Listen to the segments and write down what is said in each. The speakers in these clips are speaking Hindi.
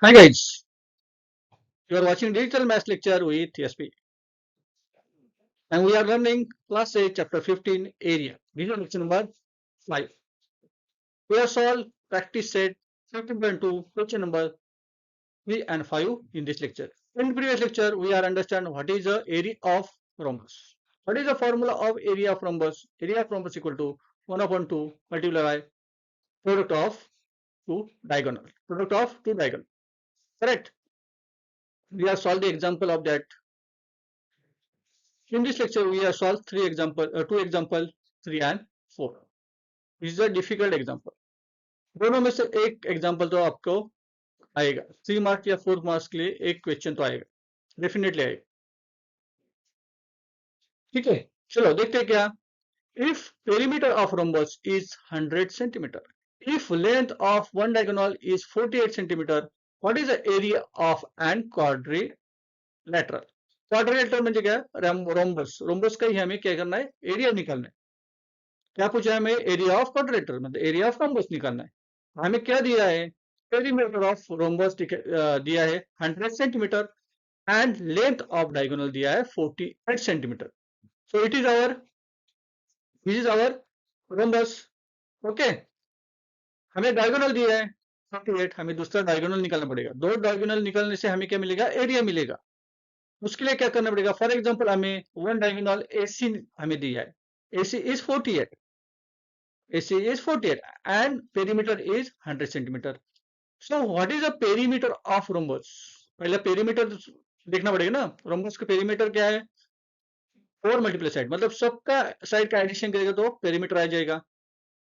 Hi guys, you are watching Digital Maths lecture with SP and we are learning class 8 chapter 15 area. This is lecture number 5. We have solved practice set 15.2 question number 3 and 5 in this lecture. In previous lecture we are understand what is the area of rhombus. What is the formula of area of rhombus? Area of rhombus equal to 1 upon 2 multiplied by product of two diagonal. Product of two diagonal. Correct? We have solved the example of that. In this lecture, we have solved two example, 3 and 4. This is a difficult example. दोनों में से एक एग्जाम्पल तो आपको आएगा 3 मार्क्स या 4 मार्क्स के लिए एक क्वेश्चन तो आएगा डेफिनेटली आएगा ठीक है चलो देखते हैं क्या if perimeter of rhombus is 100 centimeter if length of one diagonal is 48 centimeter what is the area of an quadrilateral quadrilateral म्हणजे क्या rhombus rhombus का ही हमें क्या करना है एरिया निकालना है क्या पूछा है हमें एरिया ऑफ क्वाड्रेटर मतलब एरिया ऑफ रोम्बस निकालना है हमें क्या दिया है पेरीमीटर ऑफ रोम्बस दिया है 100 centimetre and length of diagonal दिया है 48 centimetre so it is our this is our rhombus okay हमें डायगोनल दिया है 48 हमें दूसरा डायगोनल निकालना पड़ेगा दो डायगोनल निकालने से हमें क्या मिलेगा एरिया मिलेगा उसके लिए क्या करना पड़ेगा फॉर एग्जांपल हमें वन डायगोनल एसी हमें दिया है AC is 48 AC is 48 and perimeter is 100 centimeter. So what is the perimeter of rhombus? पहले perimeter देखना पड़ेगा ना rhombus का perimeter क्या है 4 मल्टीप्लाई साइड मतलब सबका साइड का एडिशन करेगा तो perimeter आ जाएगा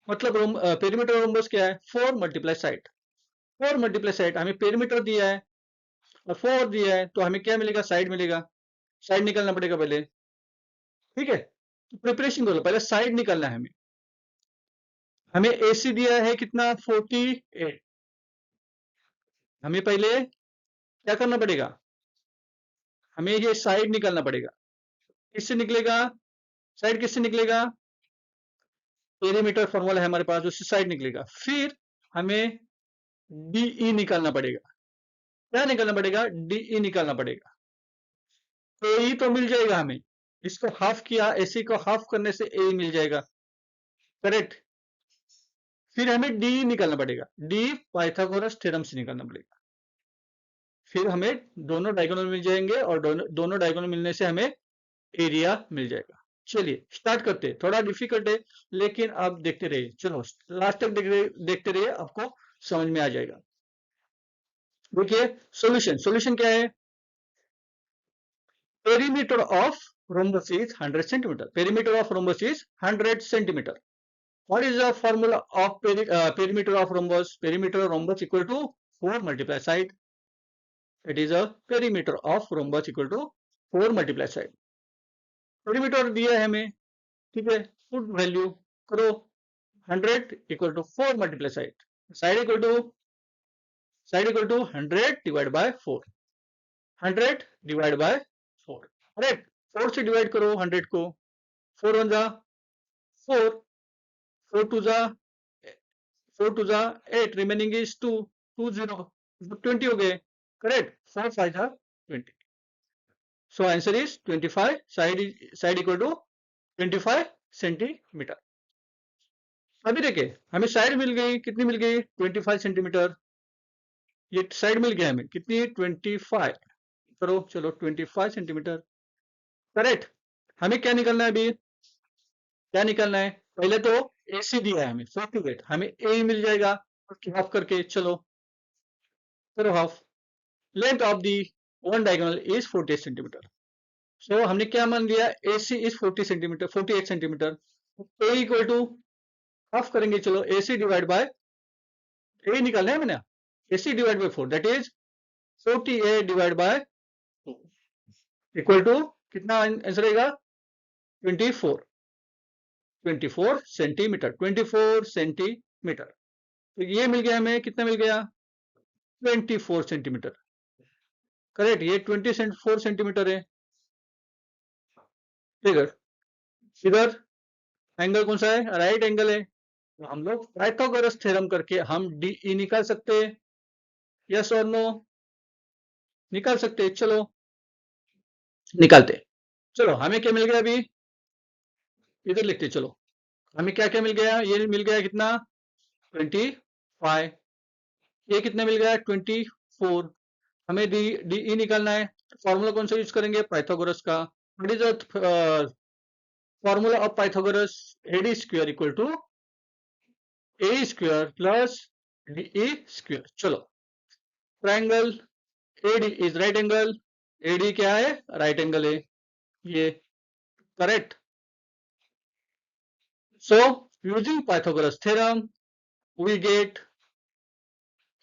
मतलब perimeter rhombus क्या है 4 मल्टीप्लाई साइड 4 मल्टीप्लाई साइड हमें perimeter दिया है और 4 दिया है तो हमें क्या मिलेगा साइड निकालना पड़ेगा पहले ठीक है तो प्रिपरेशन करो पहले साइड निकालना है हमें AC दिया है कितना 48 हमें पहले क्या करना पड़ेगा हमें ये साइड निकालना पड़ेगा किससे निकलेगा साइड किससे निकलेगा पेरीमीटर फॉर्मूला है हमारे पास उससे साइड निकलेगा फिर हमें DE निकालना पड़ेगा क्या निकालना पड़ेगा DE निकालना पड़ेगा AE तो मिल जाएगा हमें इसको हाफ किया AC को हाफ करने से AE मिल जाएगा करेक्ट फिर हमें DE निकालना पड़ेगा D पाइथागोरस थ्योरम से निकालना पड़ेगा फिर हमें दोनों डायगोनल मिल जाएंगे और दोनों डायगोनल मिलने से हमें एरिया मिल जाएगा चलिए स्टार्ट करते हैं थोड़ा डिफिकल्ट है लेकिन आप देखते रहिए चलो लास्ट तक देखते रहिए आपको समझ में आ जाएगा देखिए सॉल्यूशन क्या है perimeter of rhombus is 100 centimeter perimeter of rhombus is 100 centimeter what is the formula of perimeter of rhombus perimeter of rhombus equal to 4 multiply side it is a perimeter of rhombus equal to 4 multiply side perimeter दिया है हमें ठीक है पुट वैल्यू करो 100 equal to 4 multiply side equal to 100 divide by 4 100 divide by 4 correct 4 से डिवाइड करो 100 को 4 1 जा 4 4 2 जा 4 2 जा 8 रिमेनिंग इज 2 2 0 20 हो गए करेक्ट 4 5 जा 20 so answer is 25 side equal to 25 centimetre अभी देखिए हमें साइड मिल गई कितनी मिल गई 25 सेंटीमीटर ये साइड मिल गया हमें कितनी 25 करो चलो 25 सेंटीमीटर करेक्ट हमें क्या निकलना है अभी क्या निकलना है पहले तो AC दिया है हमें 48 हमें A मिल जाएगा हाफ करके चलो करो half length of the one diagonal is 48 centimetre so हमने क्या मान लिया AC is 48 centimetre A equal to half करेंगे चलो AC डिवाइड बाय A निकालना है मैंने AC divide by 4 that is 48 divide by 2 equal to कितना आंसर रहेगा 24 सेंटीमीटर तो ये मिल गया हमें कितना मिल गया 24 सेंटीमीटर करेक्ट ये 24 सेंटीमीटर है इधर एंगल कौन सा है राइट एंगल है तो हम लोग पाइथागोरस थ्योरम करके हम DE निकाल सकते हैं यस और नो निकाल सकते हैं, चलो निकालते। चलो हमें क्या मिल गया अभी, इधर लिखते चलो। हमें क्या क्या मिल गया, ये मिल गया कितना 25, ये कितना मिल गया 24। हमें डी डी ई निकालना है। फॉर्मूला कौन सा यूज करेंगे, पाइथागोरस का। What is the formula of Pythagoras, AD square equal to A square plus D E square. चलो triangle AD is right angle, AD क्या है, राइट एंगल है ये, correct. So using Pythagoras theorem we get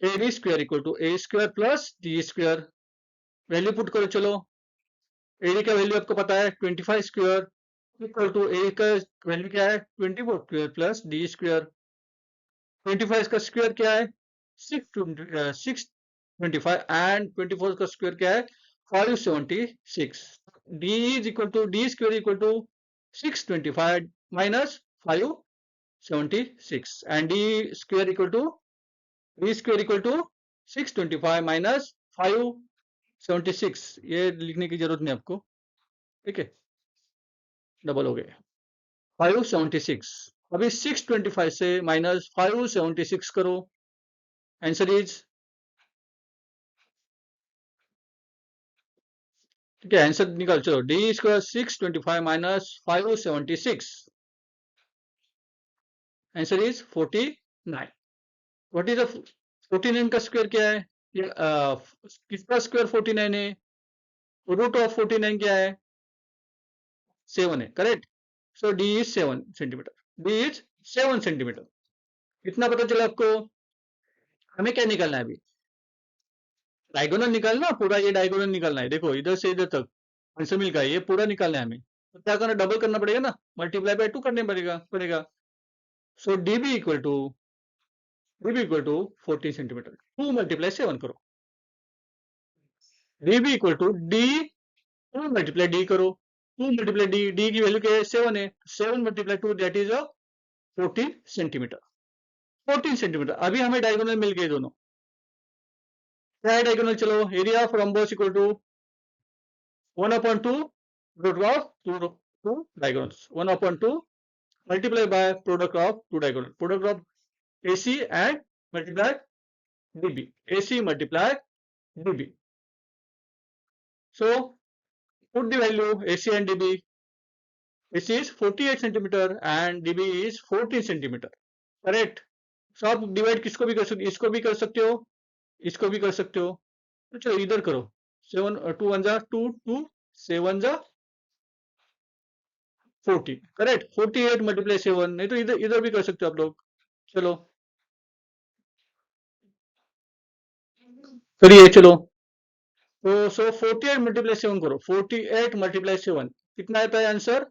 AD square equal to A square plus D square. Value put करो चलो। एडी का वैल्यू आपको पता है 25 स्क्वायर इक्वल टू ए का वैल्यू क्या है 24 स्क्वायर प्लस डी स्क्वायर। 25 का स्क्वायर क्या है 625 एंड 24 का स्क्वायर क्या है 576। D is equal to D square equal to 625 minus 576 and D square equal to 625 minus 576। ये लिखने की जरूरत नहीं आपको, ठीक है, डबल हो गए 576। अभी 625 से माइनस 576 करो, आंसर इज, ठीक है, आंसर निकाल चलो। D square 625 minus 576, answer is 49। What is the 49 का स्क्वायर क्या है, ये किसका स्क्वायर 49 है, रूट ऑफ 49 क्या है 7 है, correct. So D is 7 centimetre, D is 7 centimetre. इतना पता चला आपको। हमें क्या निकालना है अभी, डायगोनल निकालना, पूरा ये डायगोनल निकालना है। देखो इधर से इधर तक आंसर मिल गया, ये पूरा निकालना है हमें। तो क्या करना, डबल करना पड़ेगा ना, मल्टीप्लाई बाय 2 करने पड़ेगा। So D B equal to 14 centimetre, 2 multiply 7 करो। D equal to D 2 multiply D करो, 2 मल्टीप्लाई डी, डी की वैल्यू क्या है 7 है, 7 multiply 2 that is 14 centimetre. 14 centimetre. अभी हमें डायगोनल मिल गए दोनों। क्या है डायगोनल, चलो area of rhombus equal to 1/2 root of two diagonals, 1/2 multiplied by product of two diagonals, product of AC and multiply DB, AC multiply DB. So put the value AC and DB. AC is 48 centimeter and DB is 14 centimeter, correct. So आप डिवाइड किसको भी कर सकते हो, इसको भी कर सकते हो, इसको भी कर सकते हो। तो चलो इधर करो, 7 2 1 जा 2 2 7 जा 40, करेक्ट। 48 मल्टीप्लाई 7, नहीं तो इधर इधर भी कर सकते हो आप लोग। चलो करिए चलो। तो सो 48 मल्टीप्लाई 7 करो, 48 मल्टीप्लाई 7 कितना आता है answer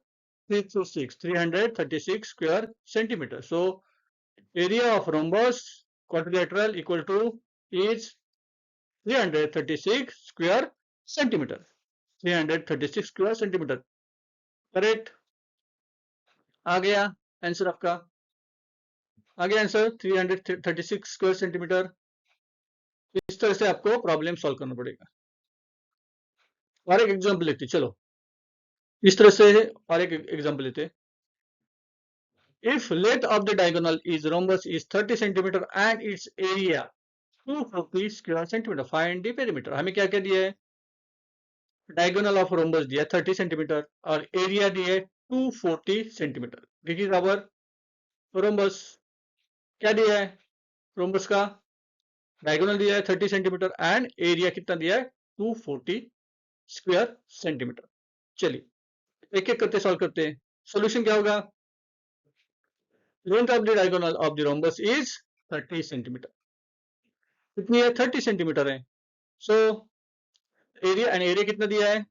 336 square centimetre. So area of rhombus quadrilateral equal to is 336 square centimetre, 336 square centimetre, correct. आ गया आंसर आपका, आ गया आंसर 336 स्क्वायर सेंटीमीटर। इस तरह से आपको प्रॉब्लम सॉल्व करना पड़ेगा। और एक एग्जांपल लेते चलो, इस तरह से और एक एग्जांपल लेते। If length of the diagonal is rhombus is 30 centimetre and it's area 250 square centimetre, find the perimeter. हमें क्या क्या दिया है, डायगोनल ऑफ रोम्बस दिया 30 सेंटीमीटर और एरिया दिया 240 centimetre. This is our rhombus. क्या दिया है, रोम्बस का डायगोनल दिया है 30 सेंटीमीटर एंड एरिया कितना दिया है 240 स्क्वायर सेंटीमीटर। चलिए एक एक करते सॉल्व करते हैं। सॉल्यूशन क्या होगा, length of the diagonal of the rhombus is 30 centimetre, कितनी है 30 सेंटीमीटर है। सो एरिया एंड एरिया कितना दिया है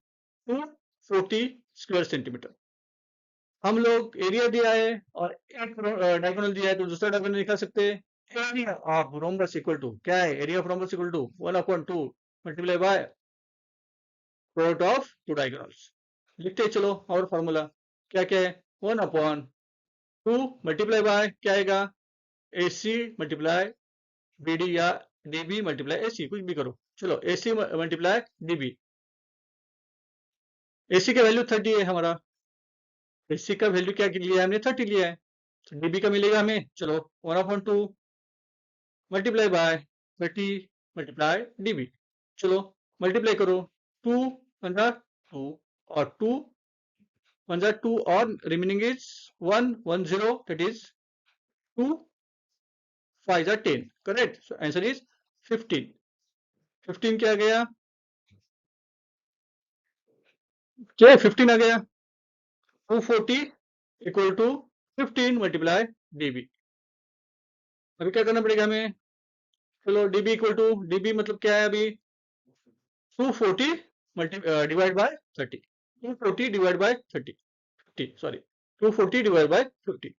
240 स्क्वायर सेंटीमीटर। हम लोग एरिया दिया है और एक डायगोनल दिया है तो दूसरा डायगोनल निकाल सकते हैं। Area of rhombus equal to क्या है, area of rhombus equal to 1/2 multiply by product of two diagonals. लिखते चलो और फॉर्मूला क्या क्या है, 1/2 मल्टीप्लाई बाय क्या आएगा AC मल्टीप्लाई BD या डीबी मल्टीप्लाई एसी, कुछ भी करो। चलो एसी मल्टीप्लाई डीबी, एसी का वैल्यू 30 है हमारा, एसी का वैल्यू क्या लिया है हमने, 30 लिया है, तो डीबी का मिलेगा हमें, चलो 1/2 मल्टीप्लाई बाय 30 मल्टीप्लाई डीबी, चलो मल्टीप्लाई करो, 2 1 2 और 2 1 2 और remaining is 1 1 0, that is 2 5 10, correct, so answer is 15। 15 क्या आ गया, क्या 15 आ गया, 240 इक्वल टू 15 मल्टीप्लाई डीबी। अभी क्या करना पड़ेगा हमें, चलो डीबी इक्वल टू, डीबी मतलब क्या है अभी, 240 divide by 30, 240 divide by 30, 50 sorry, 240 divide by 50,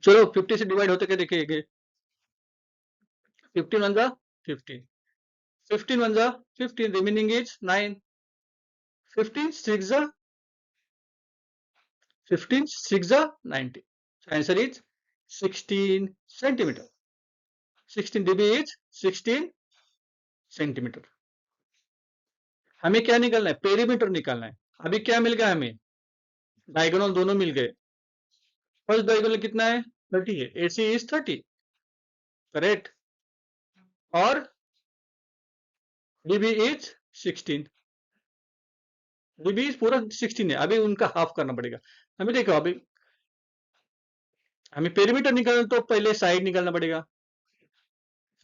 चलो 50 से डिवाइड होते क्या देखिए, 15 1 जा 15, 15 1 जा 15, रिमेनिंग इज 9, 15 6 जा 15 6 जा 90, answer is 16 centimetre, 16 dB is 16 centimetre. हमें क्या निकालना है, पेरीमीटर निकालना है। अभी क्या मिल गया हमें, डायगोनल दोनों मिल गए, फर्स्ट डायगोनल कितना है, 30 है, एसी इज 30, करेक्ट, और डीबी इज 16, डीबी इज पूरा 16 है, अभी उनका हाफ करना पड़ेगा हमें। देखो अभी हमें पेरीमीटर निकालना तो पहले साइड निकालना पड़ेगा,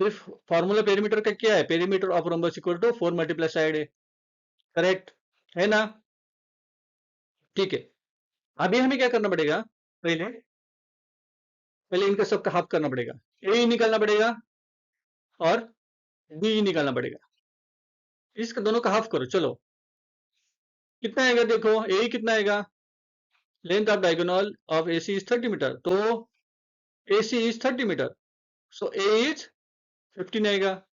सिर्फ फॉर्मूला पेरीमीटर का क्या है, perimeter of rhombus equal to 4 multiply side है, करेक्ट है ना, ठीक है। अभी हमें क्या करना पड़ेगा, पहले पहले इनका सबका हाफ करना पड़ेगा, ए निकालना पड़ेगा और बी निकालना पड़ेगा, इसका दोनों का हाफ करो, चलो कितना आएगा, देखो ए कितना आएगा, length of diagonal of AC is 30 metre, तो AC is 30 metre, so A is 15 आएगा,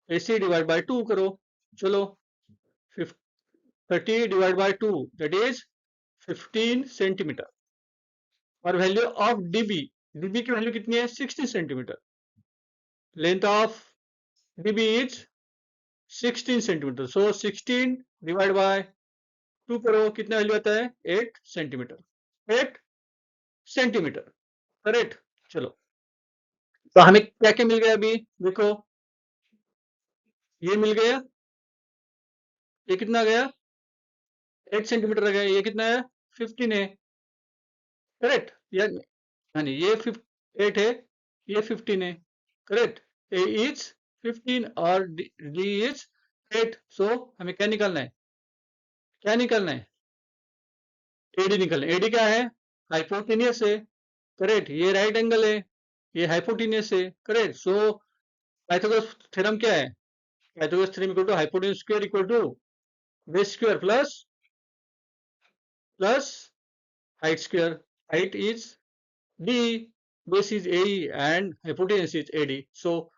AC डिवाइड बाय 2 करो, चलो 30 divide by 2 that is 15 centimetre, और वैल्यू ऑफ डीबी, डीबी की वैल्यू कितनी है, 60 centimetre, length of DB is 16 centimetre, so 16 divide by 2 करो, कितना वैल्यू आता है, 8 सेंटीमीटर, 8 सेंटीमीटर, करेक्ट। चलो तो हमें क्या क्या मिल गया अभी, देखो ये मिल गया, ये कितना गया, 8 सेंटीमीटर आ गया, ये कितना है, 15 है, करेक्ट, यानी ये 8 है, ये 15 है, करेक्ट, ए इज 15 और डी इज 8, सो हमें क्या निकालना है, क्या निकालना है, एडी निकालना है, एडी क्या है, हाइपोटेनियस है, करेक्ट, ये राइट एंगल है, ये हाइपोटेनियस है, करेक्ट, सो पाइथागोरस थ्योरम क्या है, Pythagoras theorem equal to hypotenuse square equal to base square plus height square, height is d, base is AE and hypotenuse is AD, so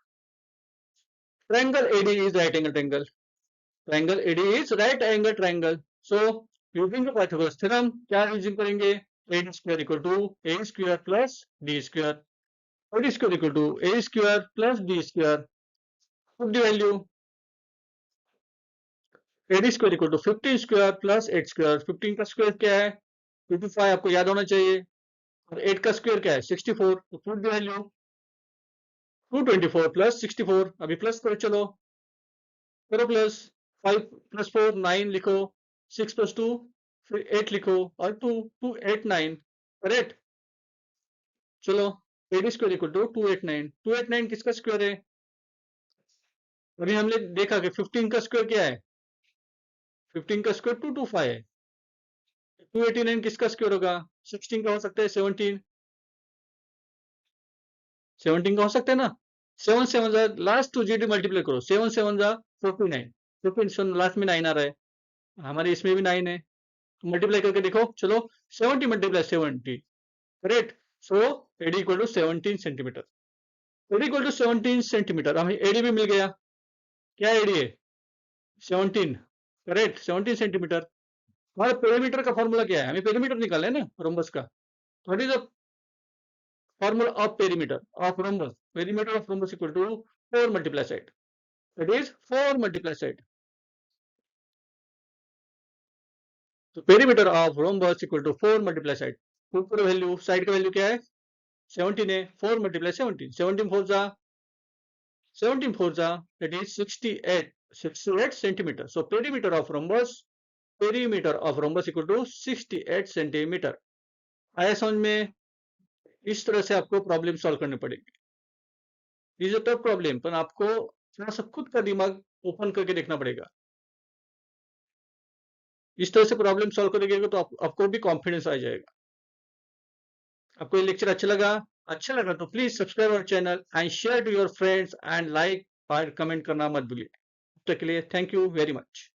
triangle AD is right angle triangle, triangle AD is right angle triangle, so using the Pythagoras theorem क्या यूजिंग करेंगे, AD square equal to A square plus D square, AD square equal to A square plus D square, put the value, AD square equal to 15 square plus 8 square, 15 का स्क्वायर क्या है 55, आपको याद होना चाहिए, और 8 का स्क्वायर क्या है 64, तो पुट द वैल्यू 224 प्लस 64, अभी प्लस करो, चलो करो प्लस, 5 प्लस 4 9 लिखो, 6 प्लस 2 फिर 8 लिखो और 2 2 8 9, करेक्ट, चलो AD स्क्वायर इक्वल टू 289, 289 किसका स्क्वायर है, अभी हमने देखा कि 15 का स्क्वायर क्या है, 15 का स्क्वायर 225 है, 289 किसका स्क्वायर होगा, 16 का हो सकता है, 17 का हो सकता है ना, 7 7 जा लास्ट 2 GD मल्टीप्लाई करो, 7 7 जा 49, 15 लास्ट में 9 आ रहा है, हमारे इसमें भी 9 है, मल्टीप्लाई करके देखो, चलो 70 multiply 70, correct, so AD equal to 17 centimetre, AD equal to 17 centimetre, हमें एडी भी मिल गया, क्या एडी है 17, करेक्ट, 17 सेंटीमीटर। हमारे पेरीमीटर का फॉर्मूला क्या है, हमें पेरीमीटर निकालना है ना रोम्बस का, what is the formula of perimeter of rhombus, perimeter of rhombus equal to 4 multiply side. That is 4 multiply side. So perimeter of rhombus equal to 4 multiply side. ऊपर वैल्यू साइड का वैल्यू क्या है 17 है 4 multiply 17 17 4 जा 17 4 जा that is 68 centimeter. So perimeter of rhombus equal to 68 centimeter. आया समझ में? इस तरह से आपको प्रॉब्लम सॉल्व करनी पड़ेगी. इज अ टफ प्रॉब्लम, पर आपको थोड़ा सा खुद का दिमाग ओपन करके देखना पड़ेगा. इस तरह से प्रॉब्लम सॉल्व करेंगे तो आपको भी कॉन्फिडेंस आ जाएगा. आपको ये लेक्चर अच्छा लगा तो please subscribe our channel and share to your friends and like और कमेंट करना मत भूलिए. तब तक के लिए थैंक यू वेरी मच.